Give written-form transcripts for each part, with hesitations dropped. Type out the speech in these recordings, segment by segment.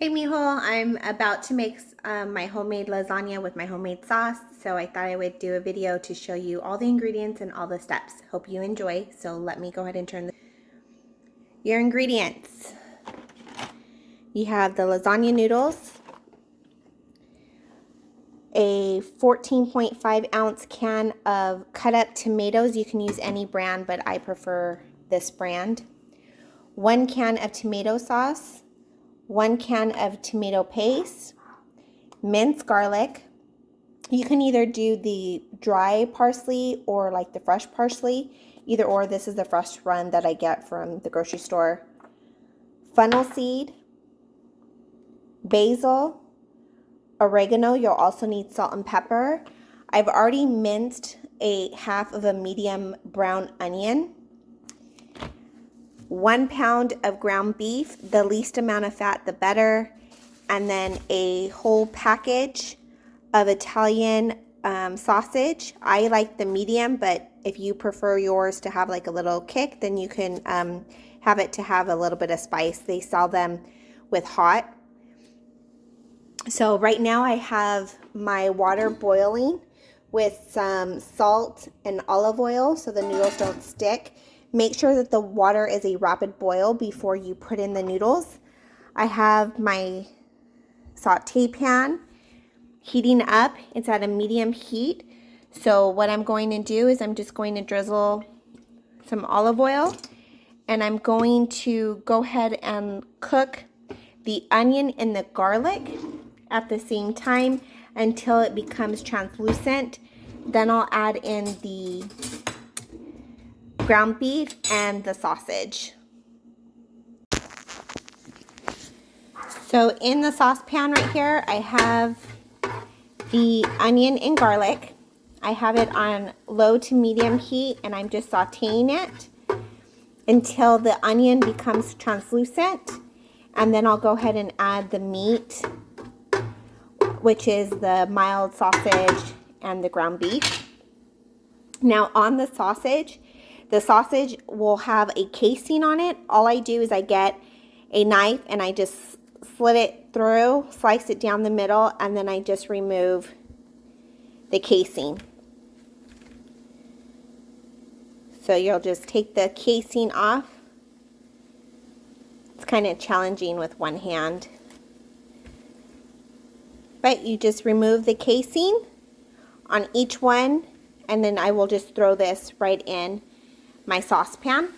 Hey mijo, I'm about to make my homemade lasagna with my homemade sauce, so I thought I would do a video to show you all the ingredients and all the steps. Hope you enjoy, so let me go ahead and turn your ingredients. You have the lasagna noodles, a 14.5 ounce can of cut up tomatoes. You can use any brand, but I prefer this brand. 1 can of tomato sauce, 1 can of tomato paste, minced garlic. You can either do the dry parsley or like the fresh parsley, either or. This is the fresh one that I get from the grocery store. Fennel seed, basil, oregano. You'll also need salt and pepper. I've already minced a half of a medium brown onion. 1 pound of ground beef, the least amount of fat the better, and then a whole package of Italian sausage. I like the medium, but if you prefer yours to have like a little kick, then you can have it to have a little bit of spice. They sell them with hot. So right now I have my water boiling with some salt and olive oil so the noodles don't stick. Make sure that the water is a rapid boil before you put in the noodles. I have my saute pan heating up. It's at a medium heat. So what I'm going to do is I'm just going to drizzle some olive oil, and I'm going to go ahead and cook the onion and the garlic at the same time until it becomes translucent. Then I'll add in the ground beef and the sausage. So in the saucepan right here, I have the onion and garlic. I have it on low to medium heat, and I'm just sauteing it until the onion becomes translucent. And then I'll go ahead and add the meat, which is the mild sausage and the ground beef. Now on the sausage will have a casing on it. All I do is I get a knife and I just slit it through, slice it down the middle, and then I just remove the casing. So you'll just take the casing off. It's kind of challenging with one hand. But you just remove the casing on each one, and then I will just throw this right in my saucepan.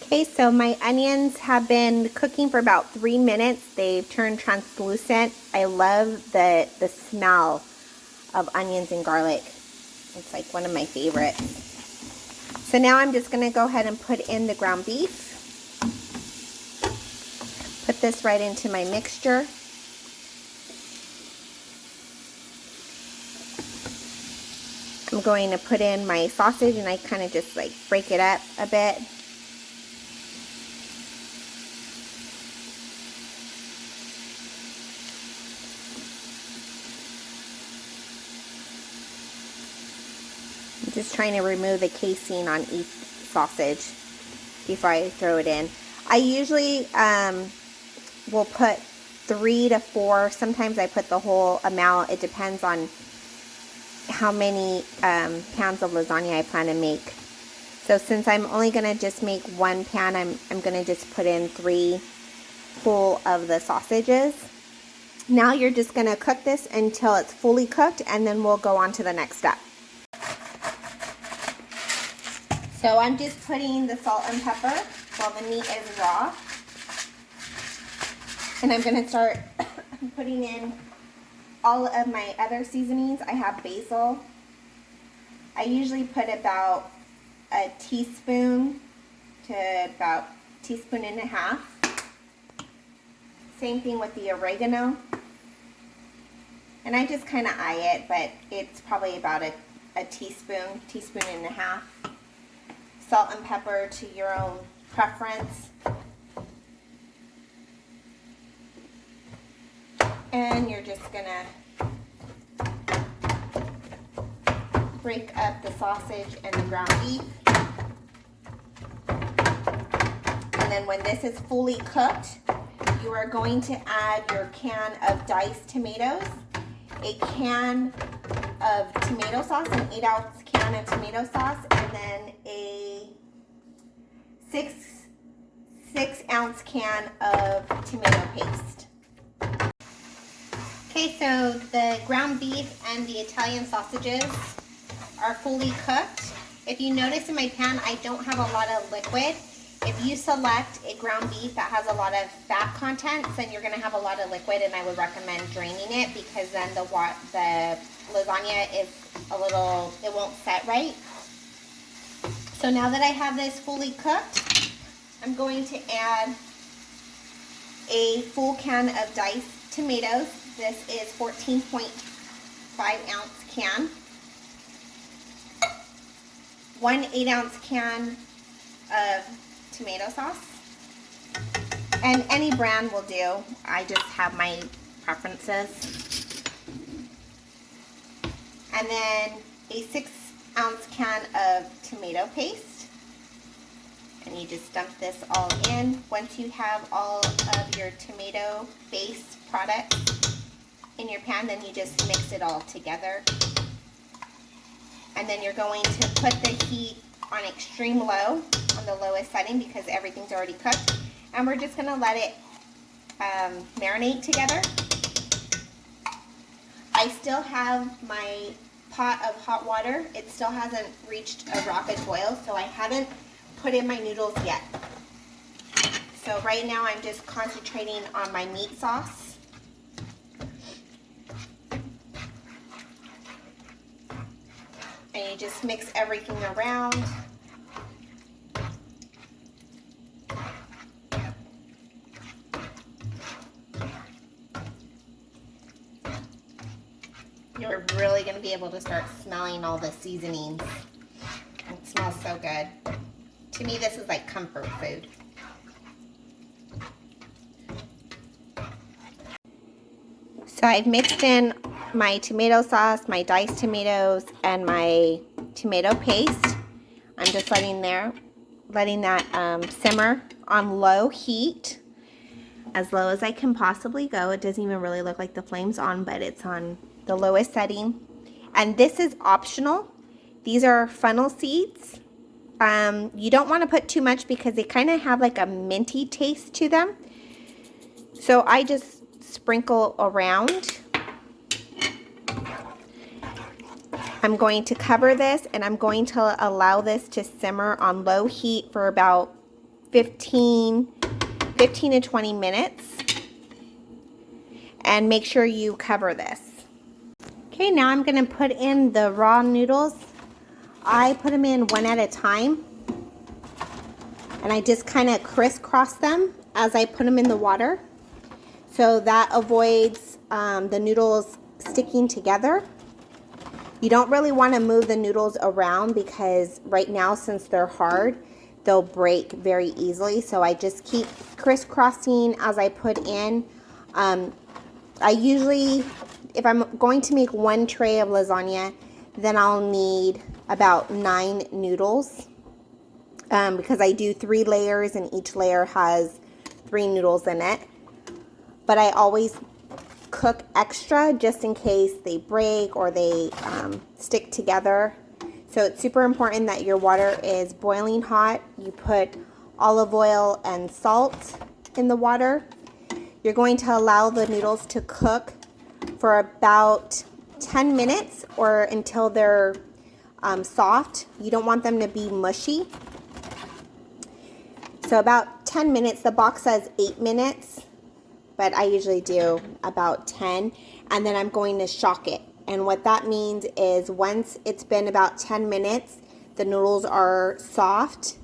Okay, so my onions have been cooking for about 3 minutes. They've turned translucent. I love the smell of onions and garlic. It's like one of my favorites. So now I'm just going to go ahead and put in the ground beef. Put this right into my mixture. I'm going to put in my sausage, and I kind of just like break it up a bit. I'm just trying to remove the casing on each sausage before I throw it in. I usually will put 3 to 4. Sometimes I put the whole amount. It depends on how many pans of lasagna I plan to make. So since I'm only going to just make 1 pan, I'm going to just put in 3 full of the sausages. Now you're just going to cook this until it's fully cooked, and then we'll go on to the next step. So I'm just putting the salt and pepper while the meat is raw. And I'm going to start putting in all of my other seasonings. I have basil. I usually put about a teaspoon to about a teaspoon and a half. Same thing with the oregano. And I just kind of eye it, but it's probably about a teaspoon and a half. Salt and pepper to your own preference. And you're just gonna break up the sausage and the ground beef. And then then when this is fully cooked, you are going to add your can of diced tomatoes, a can of tomato sauce, an 8-ounce can of tomato sauce, and then a 6-ounce can of tomato paste. Okay, so the ground beef and the Italian sausages are fully cooked. If you notice in my pan, I don't have a lot of liquid. If you select a ground beef that has a lot of fat content, then you're gonna have a lot of liquid, and I would recommend draining it, because then the lasagna is a little, it won't set right. So now that I have this fully cooked, I'm going to add a full can of diced tomatoes. This is 14.5-ounce can. 1 8-ounce can of tomato sauce. And any brand will do. I just have my preferences. And then a 6-ounce can of tomato paste. And you just dump this all in. Once you have all of your tomato-based products in your pan, then you just mix it all together. And then you're going to put the heat on extreme low, on the lowest setting, because everything's already cooked. And we're just gonna let it marinate together. I still have my pot of hot water. It still hasn't reached a rapid boil, so I haven't put in my noodles yet. So right now I'm just concentrating on my meat sauce. And you just mix everything around. You're really going to be able to start smelling all the seasonings. It smells so good. To me, this is like comfort food. So I've mixed in my tomato sauce, my diced tomatoes, and my tomato paste. I'm just letting that simmer on low heat, as low as I can possibly go. It doesn't even really look like the flame's on, but it's on the lowest setting. And this is optional. These are fennel seeds. You don't want to put too much because they kind of have like a minty taste to them. So I just sprinkle around. I'm going to cover this, and I'm going to allow this to simmer on low heat for about 15 to 20 minutes. And make sure you cover this. Okay, now I'm going to put in the raw noodles. I put them in one at a time, and I just kind of crisscross them as I put them in the water. So that avoids the noodles sticking together. You don't really want to move the noodles around, because right now, since they're hard, they'll break very easily. So I just keep crisscrossing as I put in. I usually, if I'm going to make one tray of lasagna, then I'll need about 9 noodles, because I do 3 layers and each layer has 3 noodles in it. But I always cook extra just in case they break or they stick together. So it's super important that your water is boiling hot. You put olive oil and salt in the water. You're going to allow the noodles to cook for about 10 minutes or until they're soft. You don't want them to be mushy. So about 10 minutes. The box says 8 minutes, but I usually do about 10. And then I'm going to shock it. And what that means is once it's been about 10 minutes, the noodles are soft.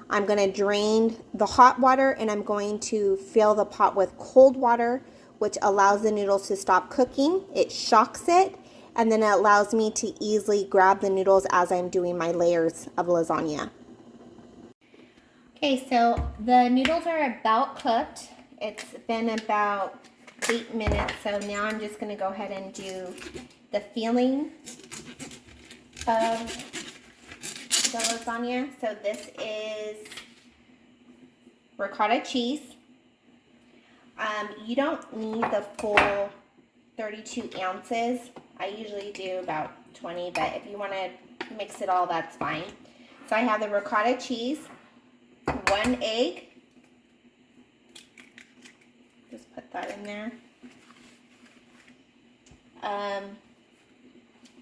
I'm going to drain the hot water, and I'm going to fill the pot with cold water, which allows the noodles to stop cooking. It shocks it, and then it allows me to easily grab the noodles as I'm doing my layers of lasagna. Okay, so the noodles are about cooked. It's been about 8 minutes, so now I'm just going to go ahead and do the filling of the lasagna. So this is ricotta cheese. You don't need the full 32 ounces. I usually do about 20, but if you want to mix it all, that's fine. So I have the ricotta cheese, 1 egg. Just put that in there.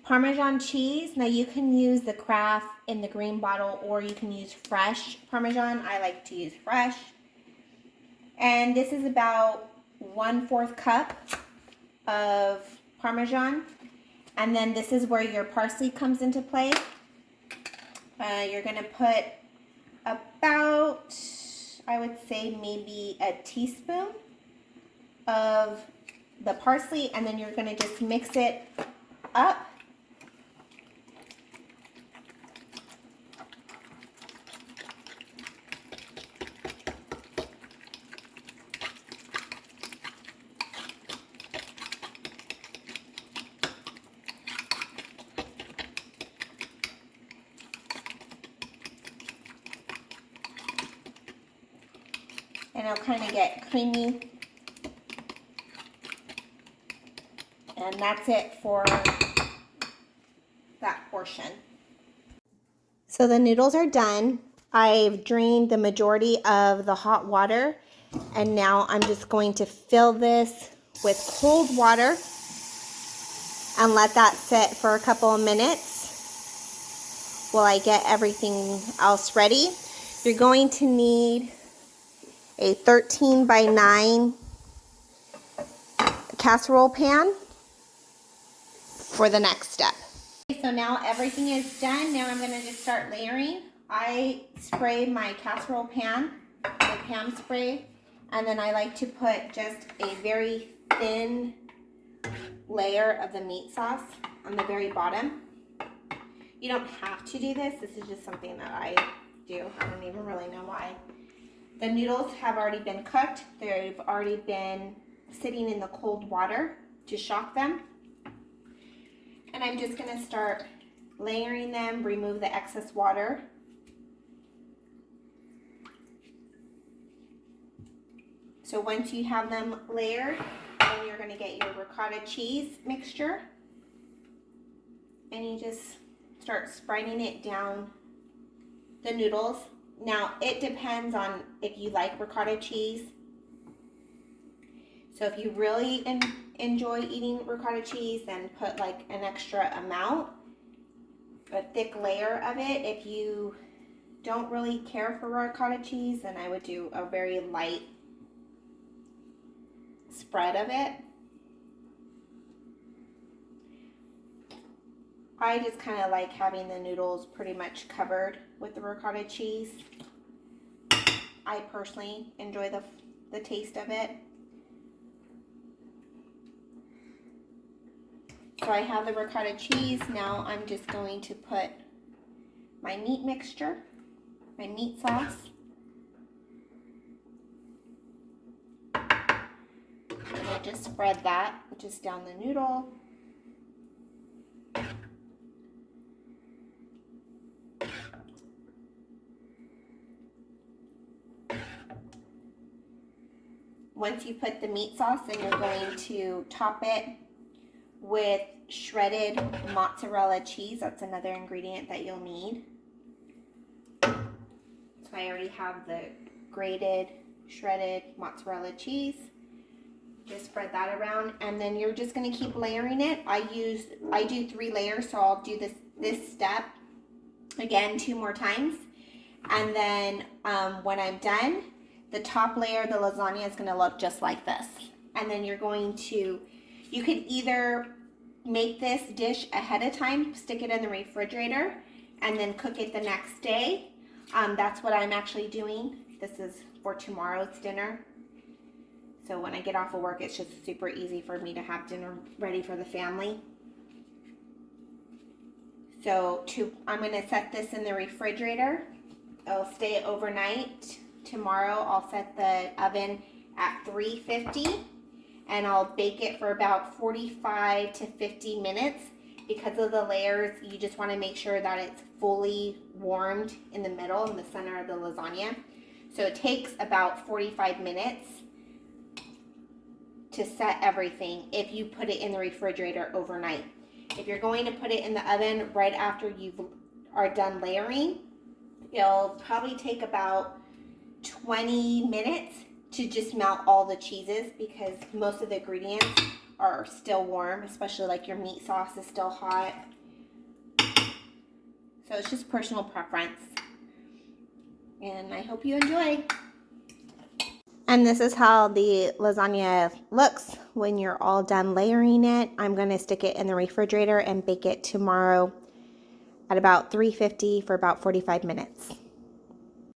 Parmesan cheese. Now you can use the Kraft in the green bottle, or you can use fresh Parmesan. I like to use fresh. And this is about 1/4 cup of Parmesan. And then this is where your parsley comes into play. You're going to put about, I would say maybe a teaspoon of the parsley, and then you're going to just mix it up. And it'll kind of get creamy. And that's it for that portion. So the noodles are done. I've drained the majority of the hot water, and now I'm just going to fill this with cold water and let that sit for a couple of minutes while I get everything else ready. You're going to need a 13 by 9 casserole pan for the next step. So now everything is done. Now I'm going to just start layering. I spray my casserole pan with ham spray, and then I like to put just a very thin layer of the meat sauce on the very bottom. You don't have to do this. This is just something that I do. I don't even really know why. The noodles have already been cooked. They've already been sitting in the cold water to shock them. And I'm just going to start layering them, remove the excess water. So once you have them layered, then you're going to get your ricotta cheese mixture. And you just start spreading it down the noodles. Now, it depends on if you like ricotta cheese. So if you really enjoy eating ricotta cheese, then put like an extra amount, a thick layer of it. If you don't really care for ricotta cheese, then I would do a very light spread of it. I just kind of like having the noodles pretty much covered with the ricotta cheese. I personally enjoy the taste of it. So I have the ricotta cheese. Now I'm just going to put my meat mixture, my meat sauce. And I just spread that just down the noodle. Once you put the meat sauce, then you're going to top it with shredded mozzarella cheese. That's another ingredient that you'll need. So I already have the grated, shredded mozzarella cheese. Just spread that around, and then you're just going to keep layering it. I do 3 layers, so I'll do this step again 2 more times. And then when I'm done, the top layer of the lasagna is going to look just like this. And then you're going to, you could either make this dish ahead of time, stick it in the refrigerator, and then cook it the next day. That's what I'm actually doing. This is for tomorrow's dinner. So when I get off of work, it's just super easy for me to have dinner ready for the family. So I'm going to set this in the refrigerator. It'll stay overnight. Tomorrow I'll set the oven at 350, and I'll bake it for about 45 to 50 minutes. Because of the layers, you just want to make sure that it's fully warmed in the middle, in the center of the lasagna. So it takes about 45 minutes to set everything if you put it in the refrigerator overnight. If you're going to put it in the oven right after you are done layering, it'll probably take about 20 minutes to just melt all the cheeses because most of the ingredients are still warm, especially like your meat sauce is still hot. So it's just personal preference. And I hope you enjoy. And this is how the lasagna looks when you're all done layering it. I'm going to stick it in the refrigerator and bake it tomorrow at about 350 for about 45 minutes.